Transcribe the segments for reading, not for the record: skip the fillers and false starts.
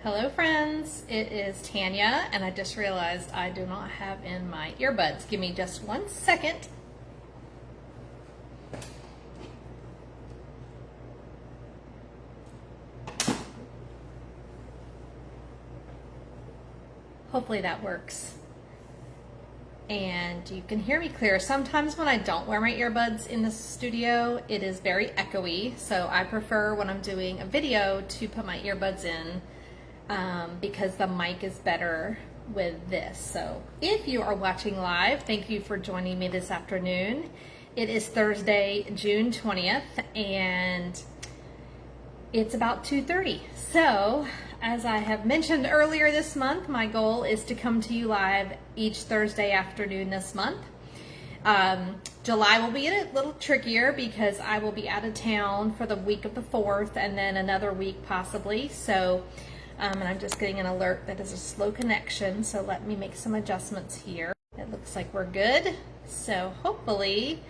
Hello friends, it is Tanya, and I just realized I do not have in my earbuds. Give me just 1 second. Hopefully that works. And you can hear me clear. Sometimes when I don't wear my earbuds in the studio, it is very echoey, so I prefer when I'm doing a video to put my earbuds in because the mic is better with this. So if you are watching live, thank you for joining me this afternoon. It is Thursday, June 20th, and it's about 2:30. So as I have mentioned earlier this month, my goal is to come to you live each Thursday afternoon this month. July will be a little trickier because I will be out of town for the week of the 4th and then another week possibly. So and I'm just getting an alert that is a slow connection, so let me make some adjustments here. It looks like we're good. So hopefully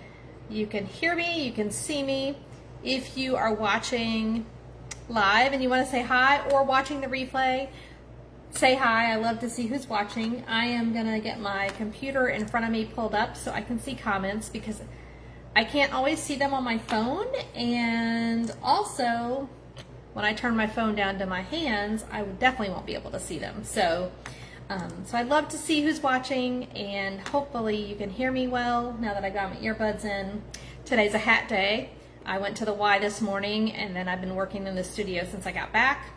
you can hear me, you can see me. If you are watching live and you want to say hi, or watching the replay, say hi. I love to see who's watching. I am gonna get my computer in front of me pulled up so I can see comments because I can't always see them on my phone, and also when I turn my phone down to my hands, I definitely won't be able to see them. So I'd love to see who's watching, and hopefully you can hear me well now that I got my earbuds in. Today's a hat day. I went to the Y this morning, and then I've been working in the studio since I got back.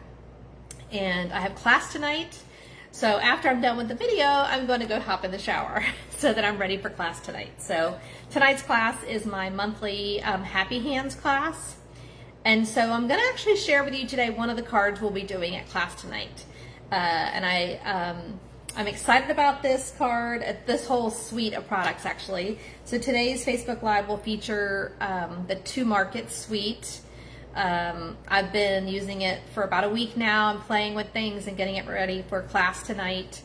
And I have class tonight. So after I'm done with the video, I'm going to go hop in the shower so that I'm ready for class tonight. So tonight's class is my monthly Happy Hands class. And so I'm going to actually share with you today one of the cards we'll be doing at class tonight. I'm excited about this card, this whole suite of products actually. So today's Facebook Live will feature the 2 Market suite. I've been using it for about a week now. I'm playing with things and getting it ready for class tonight.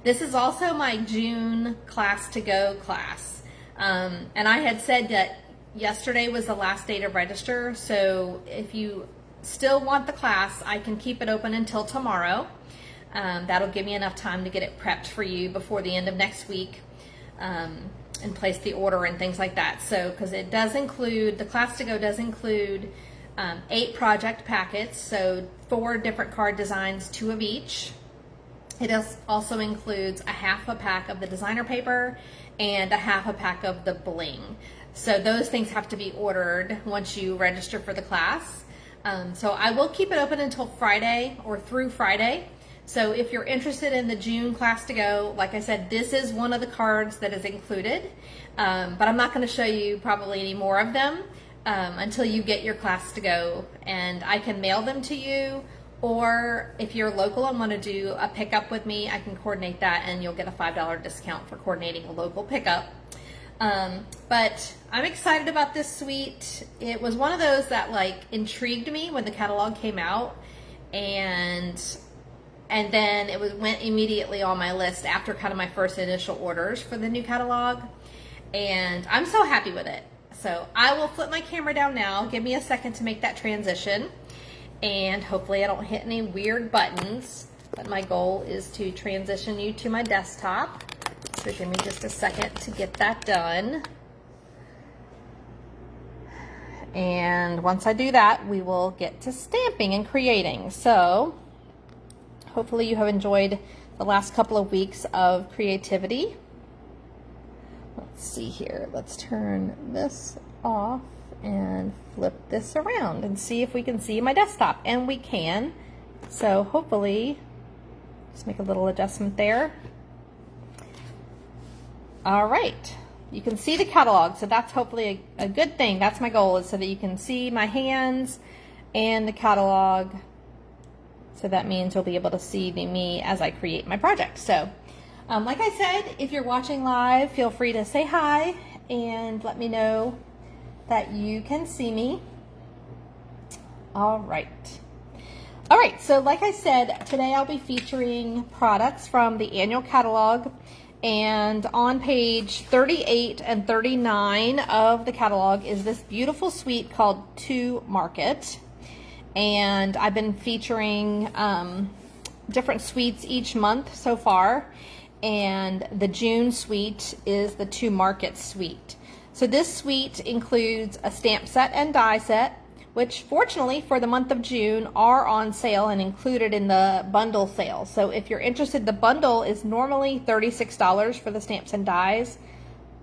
This is also my June class to go class. And I had said that yesterday was the last day to register, so if you still want the class, I can keep it open until tomorrow. That'll give me enough time to get it prepped for you before the end of next week and place the order and things like that. So, because it does include, the class to go does include 8 project packets, so 4 different card designs, 2 of each. It also includes a half a pack of the designer paper and a half a pack of the bling. So those things have to be ordered once you register for the class. So I will keep it open until Friday or through Friday. So if you're interested in the June class to go, like I said, this is one of the cards that is included. But I'm not going to show you probably any more of them until you get your class to go. And I can mail them to you, or if you're local and want to do a pickup with me, I can coordinate that and you'll get a $5 discount for coordinating a local pickup. But I'm excited about this suite. It was one of those that like intrigued me when the catalog came out, and then it went immediately on my list after kind of my first initial orders for the new catalog, and I'm so happy with it. So I will flip my camera down now. Give me a second to make that transition, and hopefully I don't hit any weird buttons, but my goal is to transition you to my desktop. So give me just a second to get that done. And once I do that, we will get to stamping and creating. So hopefully you have enjoyed the last couple of weeks of creativity. Let's see here. Let's turn this off and flip this around and see if we can see my desktop. And we can. So hopefully, just make a little adjustment there. All right, you can see the catalog, so that's hopefully a good thing. That's my goal, is so that you can see my hands and the catalog. So that means you'll be able to see me as I create my project. So, like I said, if you're watching live, feel free to say hi and let me know that you can see me. All right. All right, so like I said, today I'll be featuring products from the annual catalog. And on page 38 and 39 of the catalog is this beautiful suite called 2 Market. And I've been featuring different suites each month so far, and the June suite is the 2 Market suite. So this suite includes a stamp set and die set, which fortunately for the month of June are on sale and included in the bundle sale. So if you're interested, the bundle is normally $36 for the stamps and dies,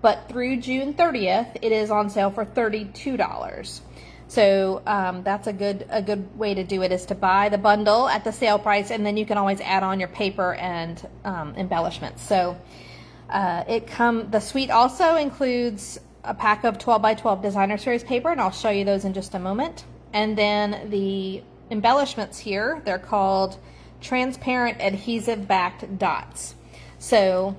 but through June 30th, it is on sale for $32. So that's a good way to do it, is to buy the bundle at the sale price, and then you can always add on your paper and embellishments. So the suite also includes a pack of 12 by 12 designer series paper, and I'll show you those in just a moment. And then the embellishments here, they're called transparent adhesive backed dots. So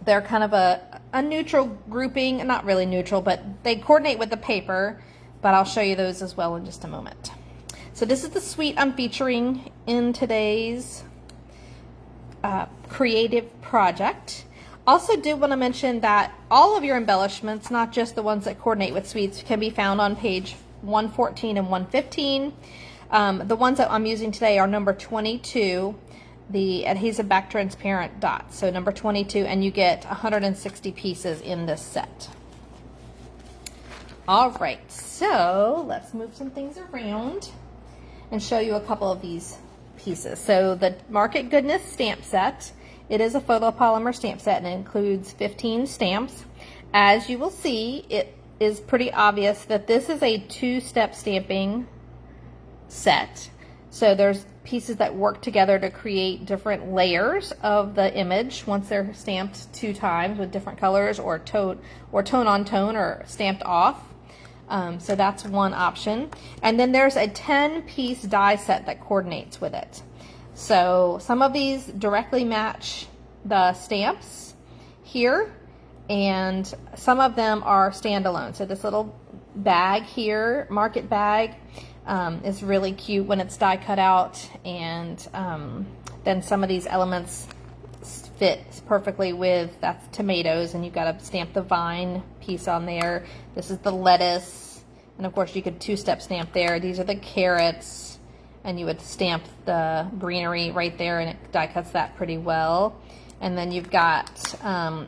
they're kind of a neutral grouping, not really neutral, but they coordinate with the paper, but I'll show you those as well in just a moment. So this is the suite I'm featuring in today's creative project. Also do want to mention that all of your embellishments, not just the ones that coordinate with suites, can be found on page 114 and 115. The ones that I'm using today are number 22, the adhesive back transparent dots. So number 22, and you get 160 pieces in this set. All right, so let's move some things around and show you a couple of these pieces. So the Market Goodness stamp set, it is a photopolymer stamp set, and it includes 15 stamps. As you will see, it is pretty obvious that this is a 2-step stamping set. So there's pieces that work together to create different layers of the image once they're stamped 2 times with different colors, or tone on tone, or stamped off. So that's one option. And then there's a 10-piece die set that coordinates with it. So some of these directly match the stamps here, and some of them are standalone. So this little bag here, market bag, is really cute when it's die cut out, and then some of these elements fit perfectly with, that's tomatoes, and you've got to stamp the vine piece on there. This is the lettuce, and of course you could 2-step stamp there. These are the carrots, and you would stamp the greenery right there, and it die cuts that pretty well. And then you've got a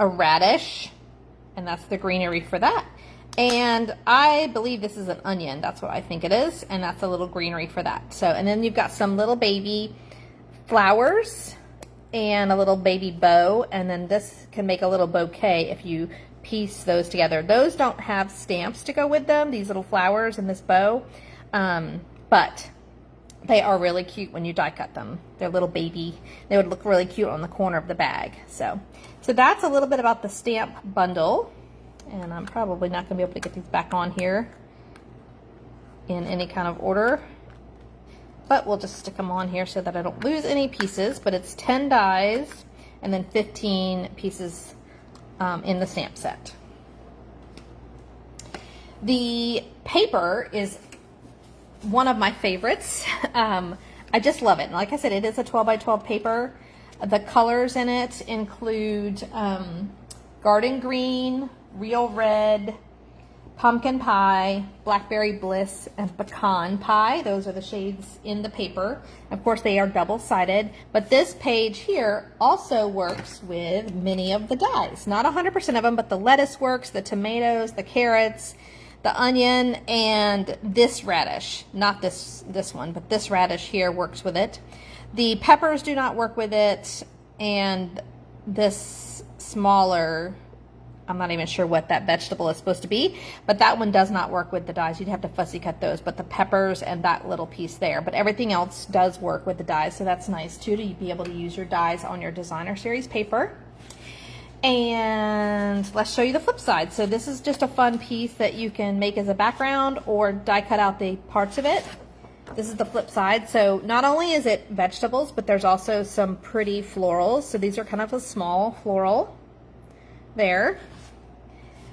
radish, and that's the greenery for that. And I believe this is an onion. That's what I think it is, and that's a little greenery for that. So, and then you've got some little baby flowers and a little baby bow, and then this can make a little bouquet if you piece those together. Those don't have stamps to go with them, these little flowers and this bow, but they are really cute when you die cut them. They're little baby. They would look really cute on the corner of the bag. So that's a little bit about the stamp bundle. And I'm probably not going to be able to get these back on here in any kind of order. But we'll just stick them on here so that I don't lose any pieces. But it's 10 dies and then 15 pieces in the stamp set. The paper is one of my favorites. I just love it. And like I said, it is a 12 by 12 paper. The colors in it include garden green, real red, pumpkin pie, blackberry bliss, and pecan pie. Those are the shades in the paper. Of course, they are double-sided, but this page here also works with many of the dies. Not 100% of them, but the lettuce works, the tomatoes, the carrots, the onion, and this radish. Not this one, but this radish here works with it. The peppers do not work with it, and this smaller, I'm not even sure what that vegetable is supposed to be, but that one does not work with the dies. You'd have to fussy cut those, but the peppers and that little piece there. But everything else does work with the dies, so that's nice too, to be able to use your dies on your designer series paper. And let's show you the flip side. So this is just a fun piece that you can make as a background or die cut out the parts of it. This is the flip side. So not only is it vegetables, but there's also some pretty florals. So these are kind of a small floral there.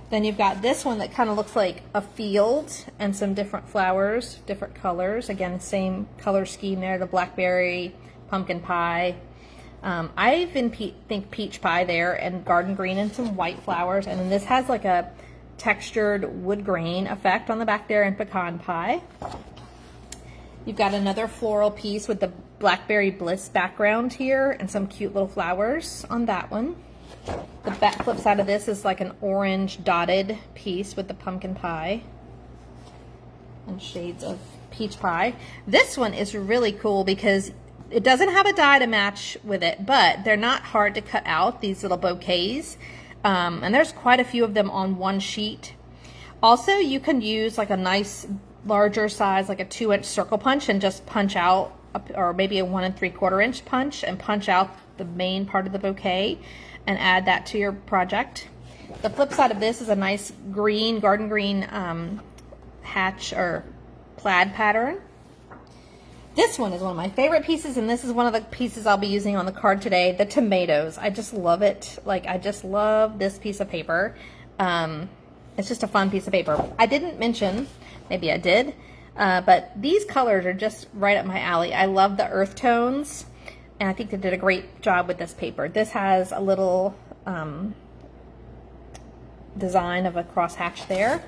Then you've got this one that kind of looks like a field and some different flowers, different colors. Again, same color scheme there, the blackberry, pumpkin pie. I even think peach pie there, and garden green and some white flowers. And then this has like a textured wood grain effect on the back there, and pecan pie. You've got another floral piece with the Blackberry Bliss background here and some cute little flowers on that one. The back flip side of this is like an orange dotted piece with the pumpkin pie and shades of peach pie. This one is really cool because it doesn't have a die to match with it, but they're not hard to cut out, these little bouquets. And there's quite a few of them on one sheet. Also, you can use like a nice larger size, like a 2-inch circle punch, and just punch out, or maybe a 1 3/4 inch punch, and punch out the main part of the bouquet and add that to your project. The flip side of this is a nice green, garden green hatch or plaid pattern. This one is one of my favorite pieces, and this is one of the pieces I'll be using on the card today, the tomatoes. I just love it. Like, I just love this piece of paper. It's just a fun piece of paper. I didn't mention, maybe I did, but these colors are just right up my alley. I love the earth tones, and I think they did a great job with this paper. This has a little design of a cross hatch there.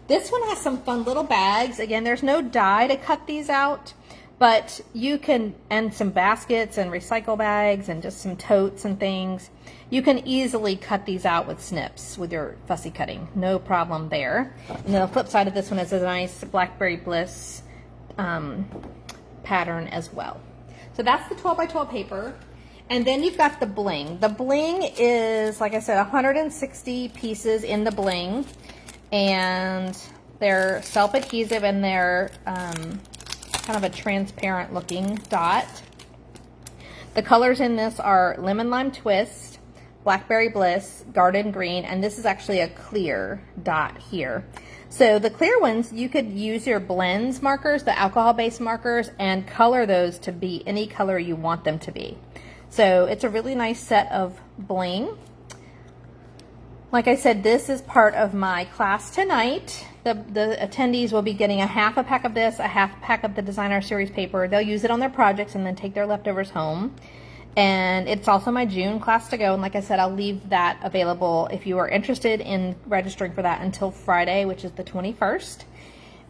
This one has some fun little bags. Again, there's no die to cut these out, but you can, and some baskets and recycle bags and just some totes and things. You can easily cut these out with snips with your fussy cutting. No problem there. And then the flip side of this one is a nice Blackberry Bliss pattern as well. So that's the 12 by 12 paper. And then you've got the bling. The bling is, like I said, 160 pieces in the bling. And they're self-adhesive, and they're kind of a transparent looking dot. The colors in this are Lemon Lime Twist, Blackberry Bliss, Garden Green, and this is actually a clear dot here. So the clear ones, you could use your blends markers, the alcohol-based markers, and color those to be any color you want them to be. So it's a really nice set of bling. Like I said, this is part of my class tonight. The attendees will be getting a half a pack of this, a half pack of the Designer Series paper. They'll use it on their projects and then take their leftovers home. And it's also my June class to go. And like I said, I'll leave that available if you are interested in registering for that until Friday, which is the 21st.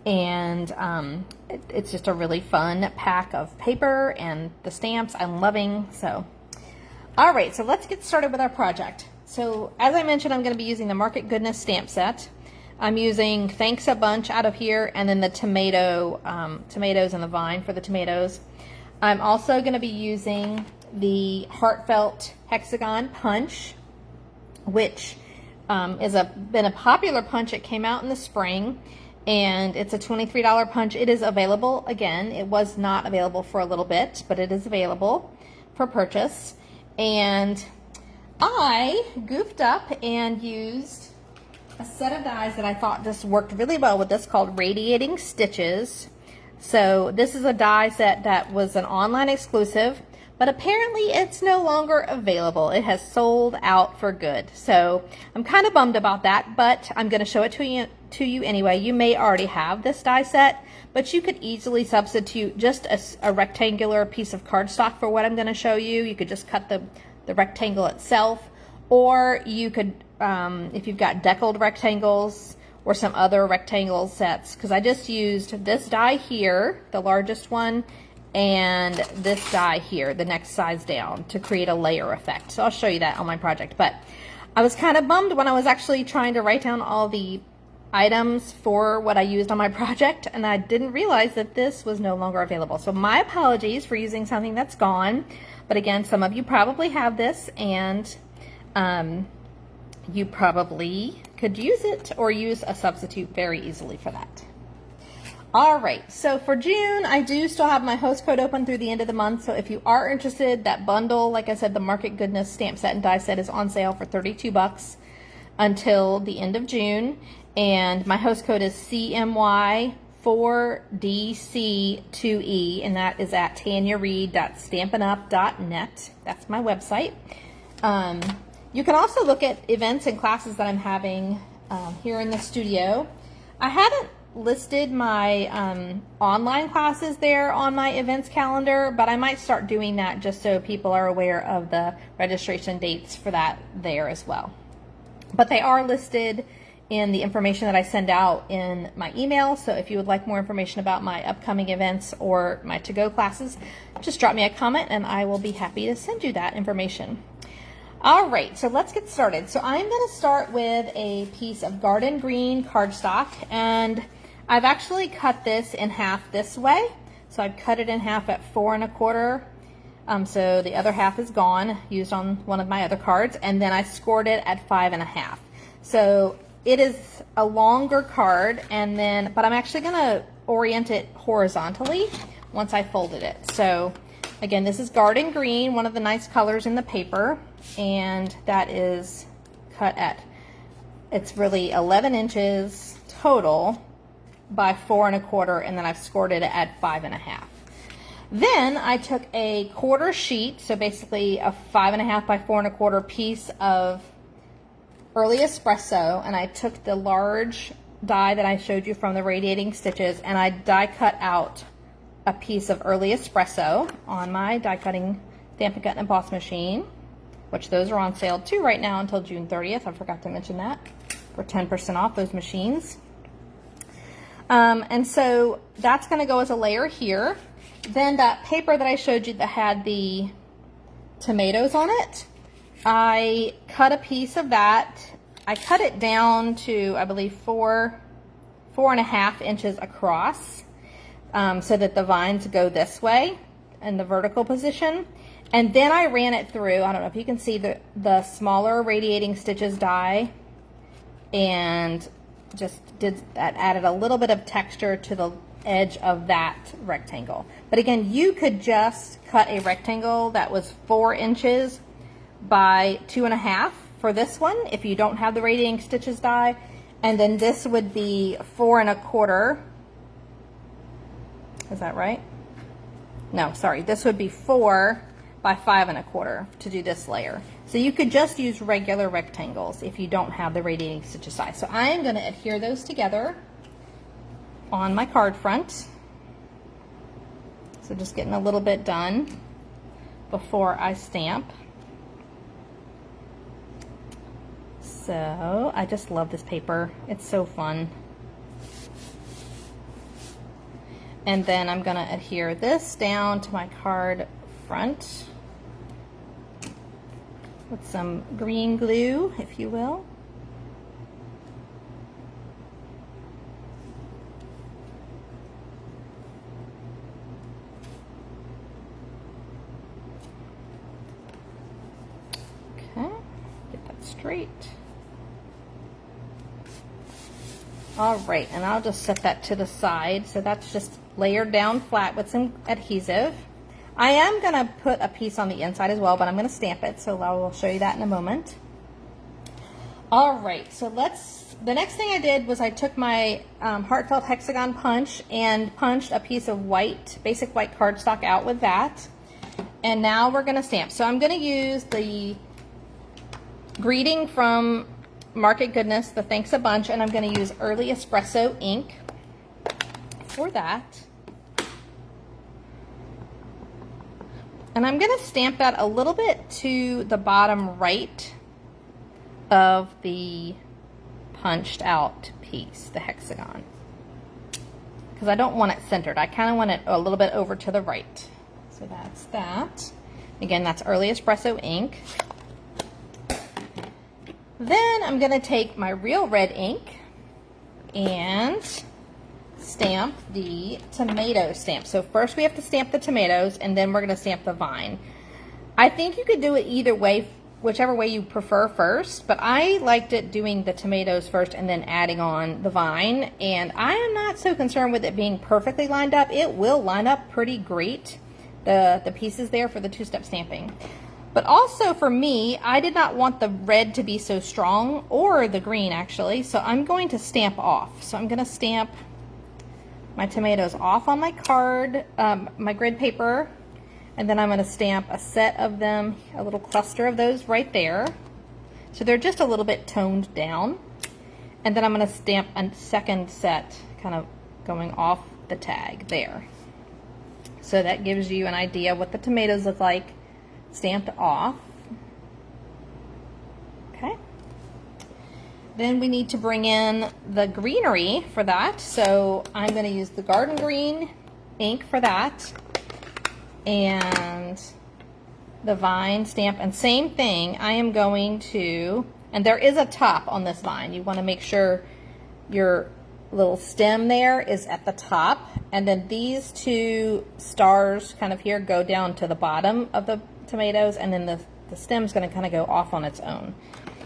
And it's just a really fun pack of paper, and the stamps I'm loving. So, all right, so let's get started with our project. So as I mentioned, I'm going to be using the Market Goodness stamp set. I'm using Thanks a Bunch out of here, and then the tomatoes and the vine for the tomatoes. I'm also going to be using the Heartfelt Hexagon Punch, which is been a popular punch. It came out in the spring, and it's a $23 punch. It is available again. It was not available for a little bit, but it is available for purchase. And I goofed up and used a set of dies that I thought just worked really well with this, called Radiating Stitches. So this is a die set that was an online exclusive, but apparently it's no longer available. It has sold out for good. So I'm kind of bummed about that, but I'm going to show it to you anyway. You may already have this die set, but you could easily substitute just a rectangular piece of cardstock for what I'm going to show you. You could just cut the rectangle itself, or you could, if you've got deckled rectangles or some other rectangle sets, because I just used this die here, the largest one, and this die here, the next size down, to create a layer effect. So I'll show you that on my project. But I was kind of bummed when I was actually trying to write down all the items for what I used on my project, and I didn't realize that this was no longer available. So my apologies for using something that's gone. But again, some of you probably have this, and you probably could use it or use a substitute very easily for that. All right, so for June, I do still have my host code open through the end of the month. So if you are interested, that bundle, like I said, the Market Goodness stamp set and die set is on sale for $32 until the end of June. And my host code is CMY4DC2E, and that is at tanyareid.stampinup.net. That's my website. You can also look at events and classes that I'm having here in the studio. I haven't listed my online classes there on my events calendar, but I might start doing that just so people are aware of the registration dates for that there as well. But they are listed in the information that I send out in my email. So if you would like more information about my upcoming events or my to-go classes, just drop me a comment and I will be happy to send you that information. All right, so let's get started. So I'm going to start with a piece of garden green cardstock, and I've actually cut this in half this way. So I've cut it in half at 4 1/4. So the other half is gone, used on one of my other cards, and then I scored it at 5 1/2. So it is a longer card, and then, but I'm actually going to orient it horizontally once I folded it. So again, this is garden green, one of the nice colors in the paper, and that is cut at, it's really 11 inches total by 4 1/4, and then I've scored it at 5 1/2. Then I took a quarter sheet, so basically a 5 1/2 by 4 1/4 piece of early espresso, and I took the large die that I showed you from the radiating stitches, and I die cut out a piece of early espresso on my die cutting Stampin' Cut and Emboss machine, which those are on sale too right now until June 30th. I forgot to mention that, for 10% off those machines. And so that's going to go as a layer here. Then that paper that I showed you that had the tomatoes on it, I cut a piece of that. I cut it down to, I believe, 4 1/2 inches across, so that the vines go this way in the vertical position. And then I ran it through, I don't know if you can see the smaller radiating stitches die, and just did that, added a little bit of texture to the edge of that rectangle. But again, you could just cut a rectangle that was 4 inches by 2 1/2 for this one if you don't have the radiating stitches die, and then this would be 4 1/4. Is that right? No, sorry, this would be 4 by 5 1/4 to do this layer. So you could just use regular rectangles if you don't have the radiating stitches die. So I am going to adhere those together on my card front. So just getting a little bit done before I stamp. So I just love this paper. It's so fun. And then I'm going to adhere this down to my card front with some green glue, if you will. Okay, get that straight. All right, and I'll just set that to the side. So that's just layered down flat with some adhesive. I am going to put a piece on the inside as well, but I'm going to stamp it, so I will show you that in a moment. All right, so the next thing I did was I took my Heartfelt Hexagon punch and punched a piece of white, basic white cardstock out with that. And now we're going to stamp. So I'm going to use the greeting from Market Goodness, the Thanks a Bunch, and I'm going to use Early Espresso ink for that. And I'm going to stamp that a little bit to the bottom right of the punched out piece, the hexagon, because I don't want it centered. I kind of want it a little bit over to the right. So that's that. Again, that's Early Espresso ink. Then I'm going to take my real red ink and stamp the tomato stamp. So first we have to stamp the tomatoes, and then we're going to stamp the vine. I think you could do it either way, whichever way you prefer first, but I liked it doing the tomatoes first and then adding on the vine, and I am not so concerned with it being perfectly lined up. It will line up pretty great, the pieces there for the two-step stamping. But also for me, I did not want the red to be so strong, or the green actually, so I'm going to stamp off. So I'm going to stamp my tomatoes off on my card, my grid paper, and then I'm going to stamp a set of them, a little cluster of those right there. So they're just a little bit toned down. And then I'm going to stamp a second set kind of going off the tag there. So that gives you an idea what the tomatoes look like stamped off. Okay. then we need to bring in the greenery for that. So I'm going to use the Garden Green ink for that, and the vine stamp, and same thing, I am going to, and there is a top on this vine. You want to make sure your little stem there is at the top, and then these two stars kind of here go down to the bottom of the tomatoes, and then the stem's going to kind of go off on its own.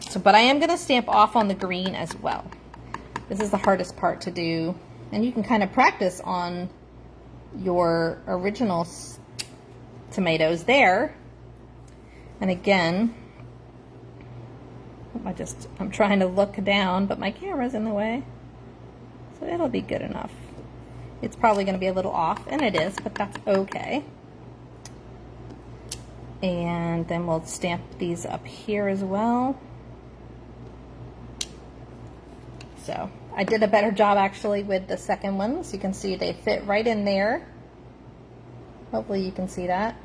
So, but I am going to stamp off on the green as well. This is the hardest part to do, and you can kind of practice on your original tomatoes there. And again, I'm trying to look down, but my camera's in the way, so it'll be good enough. It's probably going to be a little off, and it is, but that's okay. And then we'll stamp these up here as well. So I did a better job actually with the second one, so you can see they fit right in there. Hopefully you can see that.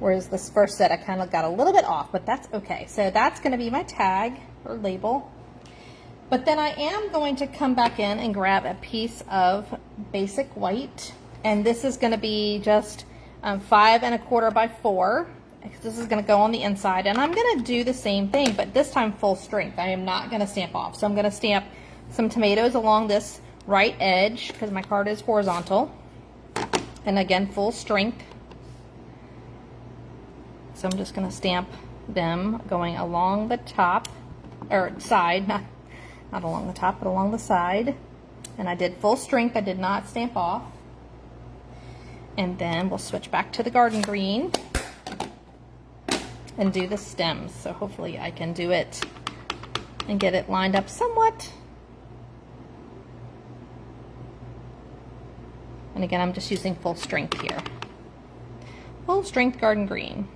Whereas this first set I kind of got a little bit off, but that's okay. So that's going to be my tag or label. But then I am going to come back in and grab a piece of basic white, and this is going to be just 5 1/4 by 4. This is going to go on the inside, and I'm going to do the same thing, but this time full strength. I am not going to stamp off. So I'm going to stamp some tomatoes along this right edge because my card is horizontal, and again full strength. So I'm just going to stamp them going along the top, or side, not along the top, but along the side. And I did full strength, I did not stamp off. And then we'll switch back to the Garden Green and do the stems. So hopefully I can do it and get it lined up somewhat. And again, I'm just using full strength here. Full strength Garden Green.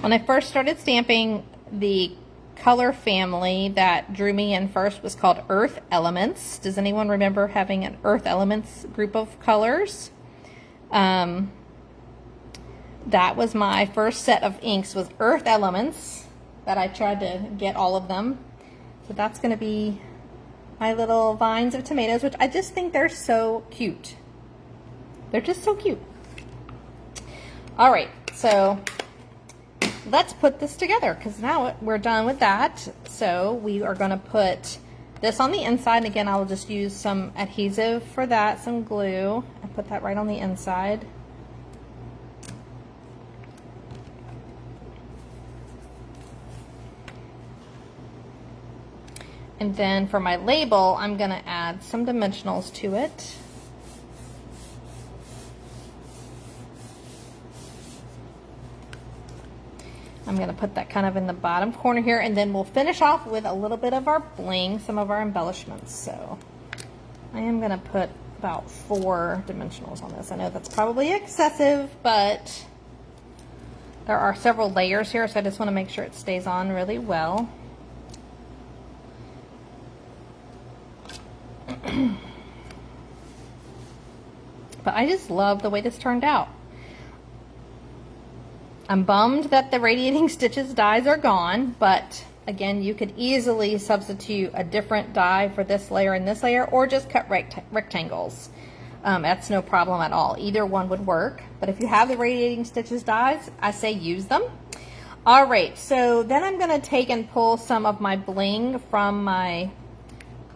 When I first started stamping, the color family that drew me in first was called Earth Elements. Does anyone remember having an Earth Elements group of colors? That was my first set of inks, was Earth Elements, that I tried to get all of them. So that's going to be my little vines of tomatoes, which I just think they're so cute. They're just so cute. All right, so let's put this together, because now we're done with that. So we are going to put this on the inside, and again I'll just use some adhesive for that, some glue, and put that right on the inside. And then for my label, I'm going to add some dimensionals to it. I'm going to put that kind of in the bottom corner here, and then we'll finish off with a little bit of our bling, some of our embellishments. So I am going to put about 4 dimensionals on this. I know that's probably excessive, but there are several layers here, so I just want to make sure it stays on really well. But I just love the way this turned out. I'm bummed that the radiating stitches dies are gone, but again, you could easily substitute a different die for this layer and this layer, or just cut rectangles. That's no problem at all. Either one would work, but if you have the radiating stitches dies, I say use them. All right, so then I'm going to take and pull some of my bling from my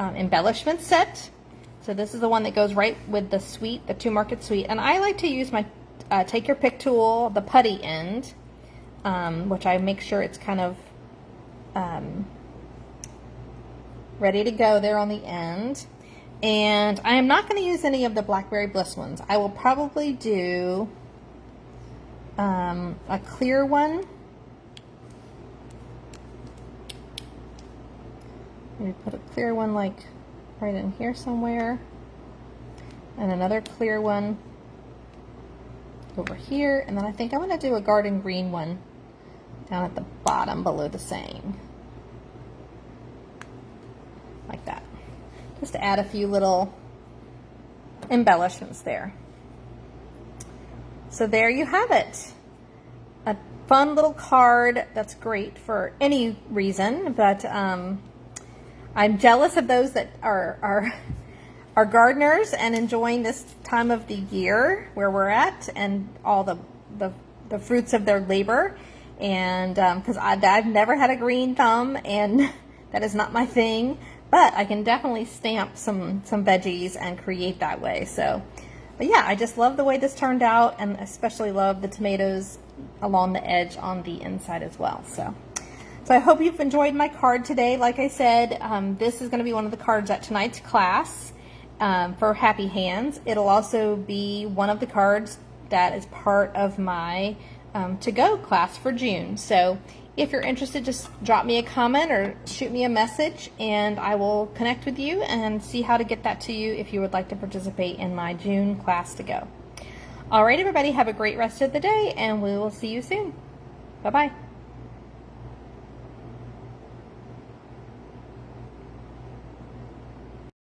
embellishment set. So this is the one that goes right with the suite, the 2 market suite, and I like to use my take your pick tool, the putty end, which I make sure it's kind of ready to go there on the end. And I am not going to use any of the Blackberry Bliss ones. I will probably do a clear one. Maybe put a clear one like right in here somewhere, and another clear one over here, and then I think I'm going to do a Garden Green one down at the bottom below the saying, like that, just to add a few little embellishments there. So there you have it, a fun little card that's great for any reason, but I'm jealous of those that are gardeners and enjoying this time of the year where we're at and all the fruits of their labor. And because I've never had a green thumb, and that is not my thing, but I can definitely stamp some veggies and create that way. So, but yeah, I just love the way this turned out, and especially love the tomatoes along the edge on the inside as well. So I hope you've enjoyed my card today. Like I said, this is going to be one of the cards at tonight's class for Happy Hands. It'll also be one of the cards that is part of my to-go class for June. So if you're interested, just drop me a comment or shoot me a message, and I will connect with you and see how to get that to you if you would like to participate in my June class to go. All right, everybody, have a great rest of the day, and we will see you soon. Bye-bye.